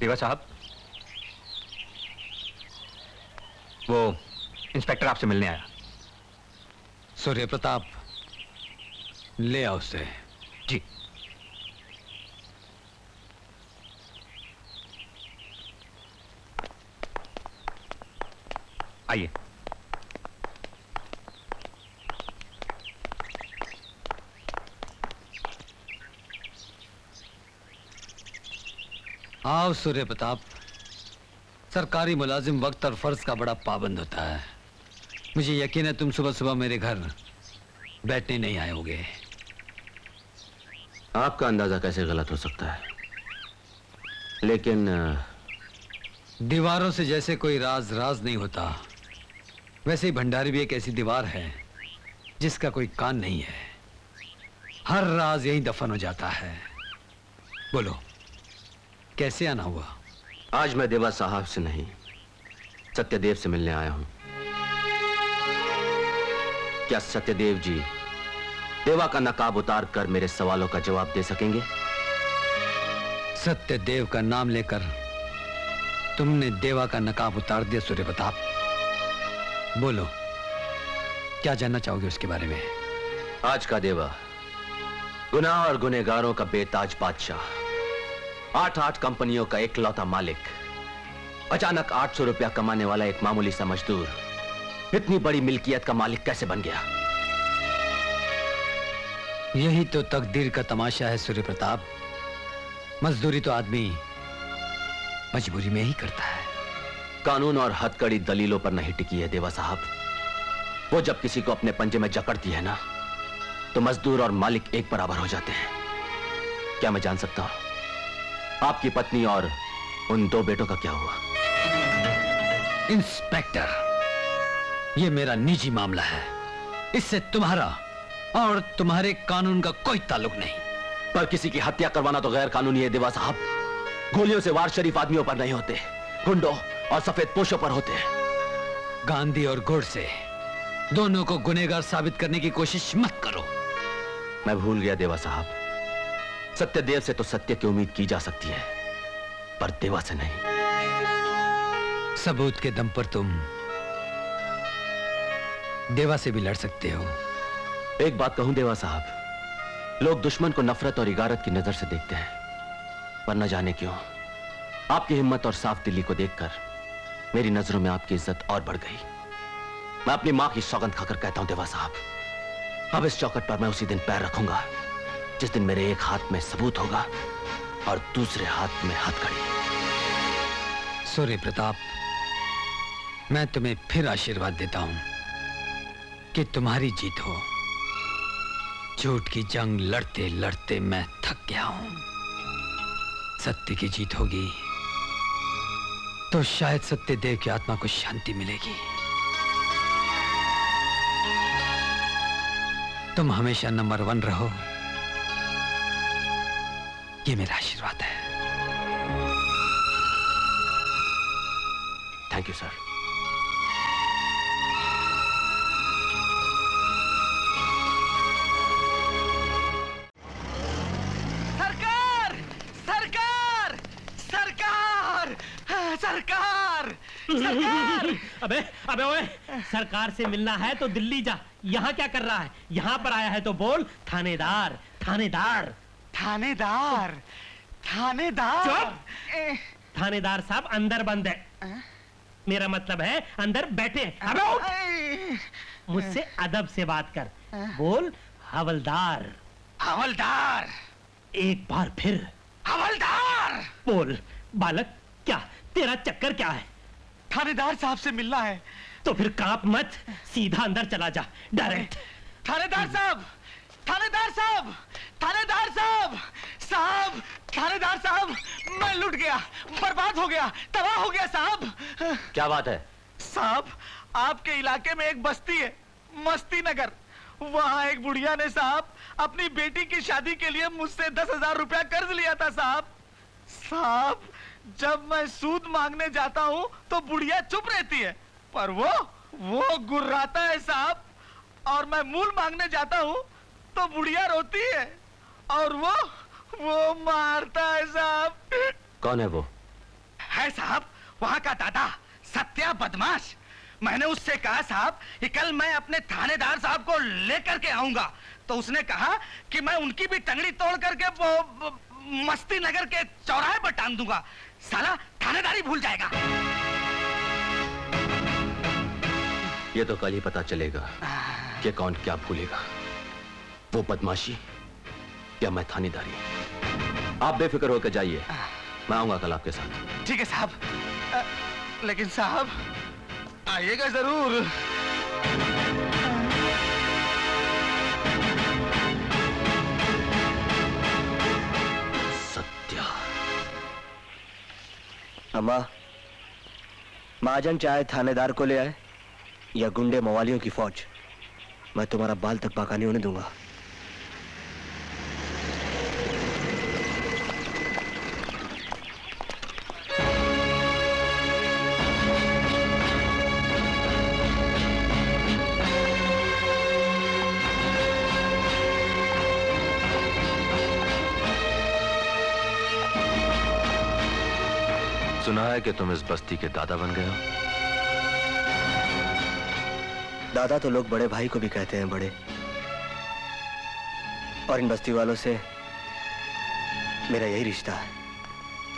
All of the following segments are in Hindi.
देवा साहब, वो इंस्पेक्टर आपसे मिलने आया। सूर्य प्रताप, ले आओ उसे। जी। आइए। आओ सूर्य प्रताप। सरकारी मुलाजिम वक्त और फर्ज का बड़ा पाबंद होता है। मुझे यकीन है तुम सुबह सुबह मेरे घर बैठने नहीं आए होगे। आपका अंदाजा कैसे गलत हो सकता है, लेकिन दीवारों से जैसे कोई राज राज नहीं होता, वैसे ही भंडारी भी एक ऐसी दीवार है जिसका कोई कान नहीं है। हर राज यहीं दफन हो जाता है। बोलो, कैसे आना हुआ? आज मैं देवा साहब से नहीं, सत्यदेव से मिलने आया हूं। क्या सत्यदेव जी देवा का नकाब उतार कर मेरे सवालों का जवाब दे सकेंगे? सत्यदेव का नाम लेकर तुमने देवा का नकाब उतार दिया सूर्य प्रताप। बोलो, क्या जानना चाहोगे उसके बारे में? आज का देवा गुनाह और गुनहगारों का बेताज बादशाह, 8 कंपनियों का एकलौता मालिक, अचानक 800 रुपया कमाने वाला एक मामूली सा मजदूर इतनी बड़ी मिल्कियत का मालिक कैसे बन गया? यही तो तकदीर का तमाशा है सूर्य प्रताप। मजदूरी तो आदमी मजबूरी में ही करता है। कानून और हथकड़ी दलीलों पर नहीं टिकी है देवा साहब। वो जब किसी को अपने पंजे में जकड़ती है ना, तो मजदूर और मालिक एक बराबर हो जाते हैं। क्या मैं जान सकता हूं आपकी पत्नी और उन 2 बेटों का क्या हुआ? इंस्पेक्टर, ये मेरा निजी मामला है। इससे तुम्हारा और तुम्हारे कानून का कोई ताल्लुक नहीं। पर किसी की हत्या करवाना तो गैर कानूनी है देवा साहब। गोलियों से वार शरीफ आदमियों पर नहीं होते, गुंडों और सफेद पोशों पर होते हैं। गांधी और गोडसे दोनों को गुनहगार साबित करने की कोशिश मत करो। मैं भूल गया देवा साहब, सत्यदेव से तो सत्य की उम्मीद की जा सकती है, पर देवा से नहीं। सबूत के दम पर तुम देवा से भी लड़ सकते हो। एक बात कहूं देवा साहब, लोग दुश्मन को नफरत और इगारत की नजर से देखते हैं, पर न जाने क्यों आपकी हिम्मत और साफ दिली को देखकर मेरी नजरों में आपकी इज्जत और बढ़ गई। मैं अपनी मां की सौगंध खाकर कहता हूं देवा साहब, अब इस चौखट पर मैं उसी दिन पैर रखूंगा जिस दिन मेरे एक हाथ में सबूत होगा और दूसरे हाथ में हथकड़ी। सूर्य प्रताप, मैं तुम्हें फिर आशीर्वाद देता हूं कि तुम्हारी जीत हो। झूठ की जंग लड़ते लड़ते मैं थक गया हूं। सत्य की जीत होगी तो शायद सत्यदेव की आत्मा को शांति मिलेगी। तुम हमेशा नंबर 1 रहो, ये मेरा आशीर्वाद है। Thank you sir. सरकार! सरकार! सरकार! सरकार! सरकार! अबे ओए, सरकार से मिलना है तो दिल्ली जा। यहाँ क्या कर रहा है? यहाँ पर आया है तो बोल। थानेदार, थानेदार, थानेदार, थानेदार। चुप! थानेदार साहब अंदर बंद है। मेरा मतलब है अंदर बैठे। अबे उठ! मुझसे अदब से बात कर। बोल हवलदार। हवलदार! एक बार फिर हवलदार! बोल। बालक, क्या तेरा चक्कर क्या है? थानेदार साहब से मिलना है। तो फिर कांप मत, सीधा अंदर चला जा, डायरेक्ट। थानेदार साहब! थानेदार साहब! थानेदार साहब! साहब! थानेदार साहब! मैं लुट गया, बर्बाद हो गया, तबाह हो गया साहब। क्या बात है? साहब, आपके इलाके में एक बस्ती है, मस्ती नगर। वहाँ एक बुढ़िया ने साहब अपनी बेटी की शादी के लिए मुझसे 10,000 रुपया कर्ज लिया था साहब। साहब, जब मैं सूद मांगने जाता हूँ तो बुढ़िया चुप रहती है, पर वो गुर्राता है साहब। और मैं मूल मांगने जाता हूँ तो बुढ़िया रोती है और वो मारता है साहब। कौन है वो? है साहब वहाँ का दादा सत्या बदमाश। मैंने उससे कहा साहब कि कल मैं अपने थानेदार साहब को लेकर के आऊंगा, तो उसने कहा कि मैं उनकी भी टंगड़ी तोड़ करके वो मस्ती नगर के चौराहे पर टांग दूंगा। साला थानेदारी भूल जाएगा। ये तो कल ही पता चलेगा कि कौन क्या भूलेगा, वो बदमाशी या मैं थानेदारी। आप बेफिक्र होकर जाइए, मैं आऊंगा कल आपके साथ। ठीक है साहब, लेकिन साहब आइएगा जरूर। सत्या। अम्मा, महाजन चाहे थानेदार को ले आए या गुंडे मवालियों की फौज, मैं तुम्हारा बाल तक बाका नहीं होने दूंगा। सुना है कि तुम इस बस्ती के दादा बन गए हो। दादा तो लोग बड़े भाई को भी कहते हैं बड़े, और इन बस्ती वालों से मेरा यही रिश्ता है।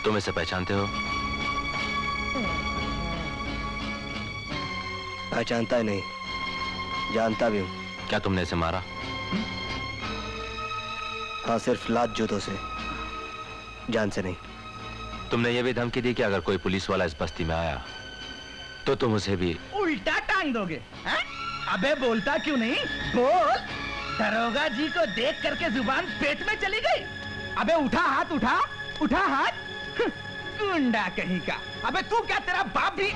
तुम इसे पहचानते हो? पहचानता ही नहीं, जानता भी हूं। क्या तुमने इसे मारा? हाँ, सिर्फ लात जूतों से, जान से नहीं। तुमने ये भी धमकी दी कि अगर कोई पुलिस वाला इस बस्ती में आया तो तुम उसे भी उल्टा टांग दोगे हैं? अबे बोलता क्यों नहीं? बोल। दरोगा जी को देख करके जुबान पेट में चली गई। अबे उठा हाथ, उठा उठा हाथ। गुंडा कहीं का। अबे तू क्या, तेरा बाप भी?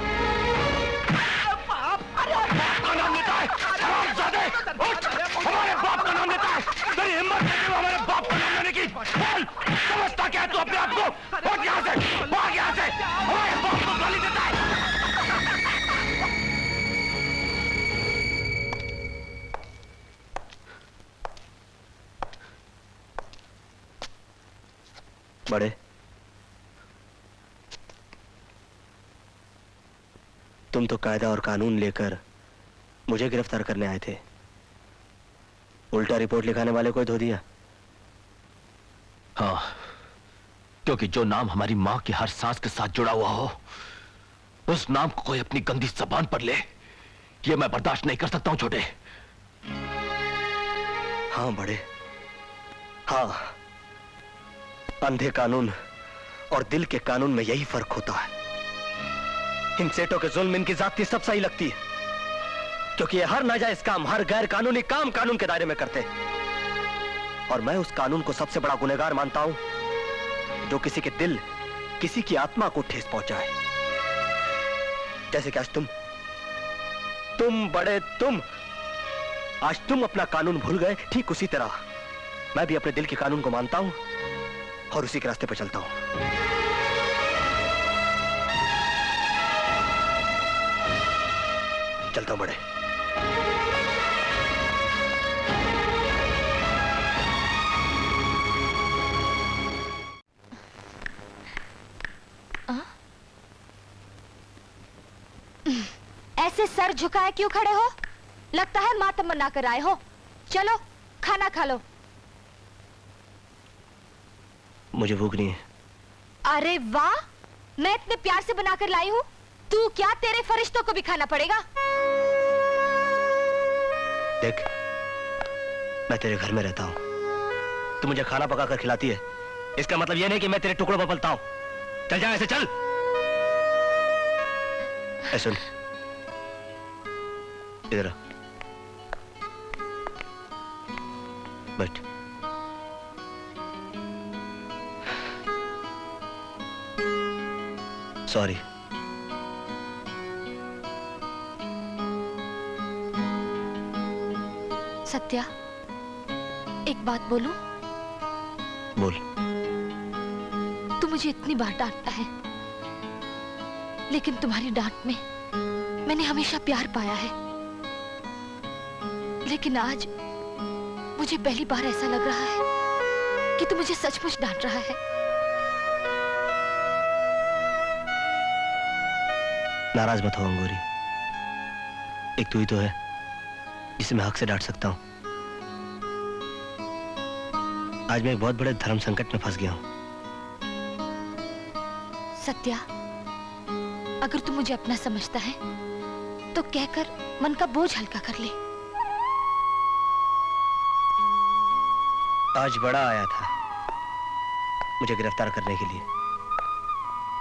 बाप? अरे का नाम लेता है? हरामजादे! उठ! हमारे बाप का नाम लेता है। तेरी हिम्मत नहीं है हमारे बाप का नाम लेने की। बोल! समझता क्या है तू अपने आप को? उठ यहाँ से! भाग यहाँ से! हमारे बाप को गाली देता है। बड़े, तुम तो कायदा और कानून लेकर मुझे गिरफ्तार करने आए थे, उल्टा रिपोर्ट लिखाने वाले को धो दिया। हाँ, क्योंकि जो नाम हमारी माँ की हर सांस के साथ जुड़ा हुआ हो, उस नाम को कोई अपनी गंदी जबान पर ले, ये मैं बर्दाश्त नहीं कर सकता हूं छोटे। हाँ बड़े, हाँ, अंधे कानून और दिल के कानून में यही फर्क होता है। इन सेठों के जुल्म इनकी जाती सब सही लगती है, क्योंकि ये हर नाजायज काम, हर गैर कानूनी काम कानून के दायरे में करते हैं। और मैं उस कानून को सबसे बड़ा गुनहगार मानता हूं जो किसी के दिल, किसी की आत्मा को ठेस पहुंचाए। जैसे कि आज तुम बड़े, आज तुम अपना कानून भूल गए, ठीक उसी तरह मैं भी अपने दिल के कानून को मानता हूं और उसी के रास्ते पर चलता हूं। चलता हूं बड़े। ऐसे सर झुकाए क्यों खड़े हो? लगता है मातम मना कर आए हो। चलो खाना खा लो। मुझे भूख नहीं है। अरे वाह, मैं इतने प्यार से बनाकर लाई हूँ, तू क्या, तेरे फरिश्तों को भी खाना पड़ेगा। देख, मैं तेरे घर में रहता हूँ, तू मुझे खाना पकाकर खिलाती है, इसका मतलब यह नहीं कि मैं तेरे टुकड़ों पर पलता हूँ। चल जा, ऐसे चल। ऐ सुन, इधर आ, बैठ। सॉरी। सत्या, एक बात बोलूं? बोल। तू मुझे इतनी बार डांटता है, लेकिन तुम्हारी डांट में मैंने हमेशा प्यार पाया है। लेकिन आज मुझे पहली बार ऐसा लग रहा है कि तू मुझे सचमुच डांट रहा है। नाराज मत हो अंगूरी। एक तू ही तो है जिसे मैं हक से डांट सकता हूं। आज मैं एक बहुत बड़े धर्म संकट में फंस गया हूं। सत्या, अगर तू मुझे अपना समझता है तो कहकर मन का बोझ हल्का कर ले। आज बड़ा आया था मुझे गिरफ्तार करने के लिए,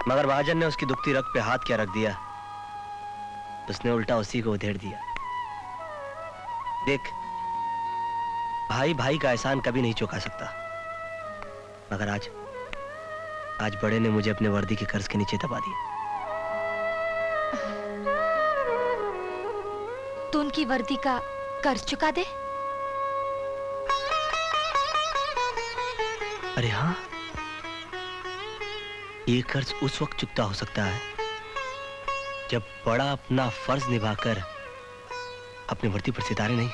मगर महाजन ने उसकी दुखती रग पे हाथ क्या रख दिया, उसने उल्टा उसी को उधेड़ दिया। देख, भाई भाई का एहसान कभी नहीं चुका सकता, मगर आज बड़े ने मुझे अपने वर्दी के कर्ज के नीचे दबा दिया। तो उनकी वर्दी का कर्ज चुका दे। अरे हाँ, ये कर्ज उस वक्त चुकता हो सकता है जब बड़ा अपना फर्ज निभाकर अपनी वर्दी पर सितारे नहीं,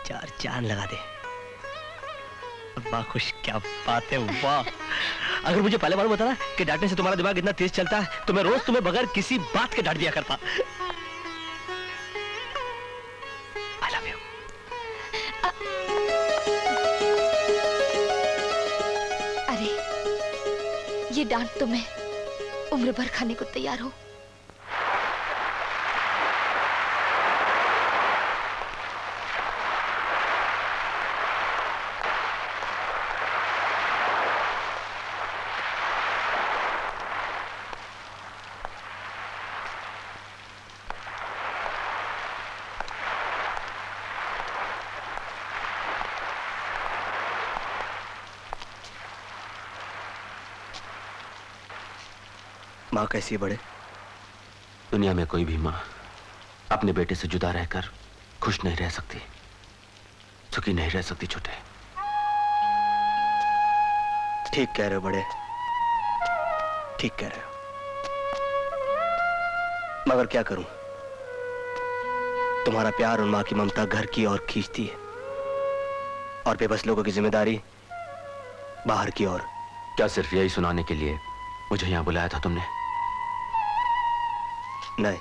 4 चांद लगा दे। वाह खुश, क्या बात है, वाह। अगर मुझे पहले मालूम होता ना कि डांटने से तुम्हारा दिमाग इतना तेज चलता है तो मैं रोज तुम्हें बगैर किसी बात के डांट दिया करता। I love you। अरे, ये डांट तो मैं उम्र भर खाने को तैयार हूं। माँ कैसी है बड़े? दुनिया में कोई भी माँ अपने बेटे से जुदा रहकर खुश नहीं रह सकती, सुखी नहीं रह सकती छोटे। ठीक कह रहे हो बड़े, ठीक कह रहे हो, मगर क्या करूं, तुम्हारा प्यार और माँ की ममता घर की ओर खींचती है और बेबस लोगों की जिम्मेदारी बाहर की ओर। क्या सिर्फ यही सुनाने के लिए मुझे यहां बुलाया था तुमने? नहीं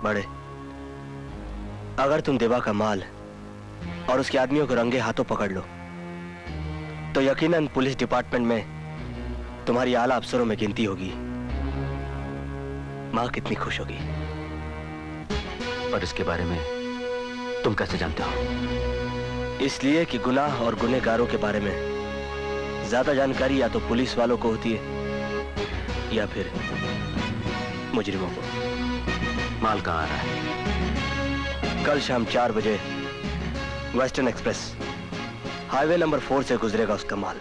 बड़े, अगर तुम देवा का माल और उसके आदमियों को रंगे हाथों पकड़ लो तो यकीनन पुलिस डिपार्टमेंट में तुम्हारी आला अफसरों में गिनती होगी। माँ कितनी खुश होगी। पर इसके बारे में तुम कैसे जानते हो? इसलिए कि गुनाह और गुनहगारों के बारे में ज्यादा जानकारी या तो पुलिस वालों को होती है या फिर मुजरिमों को। माल कहाँ आ रहा है? कल शाम 4 बजे वेस्टर्न एक्सप्रेस हाईवे नंबर 4 से गुजरेगा उसका माल।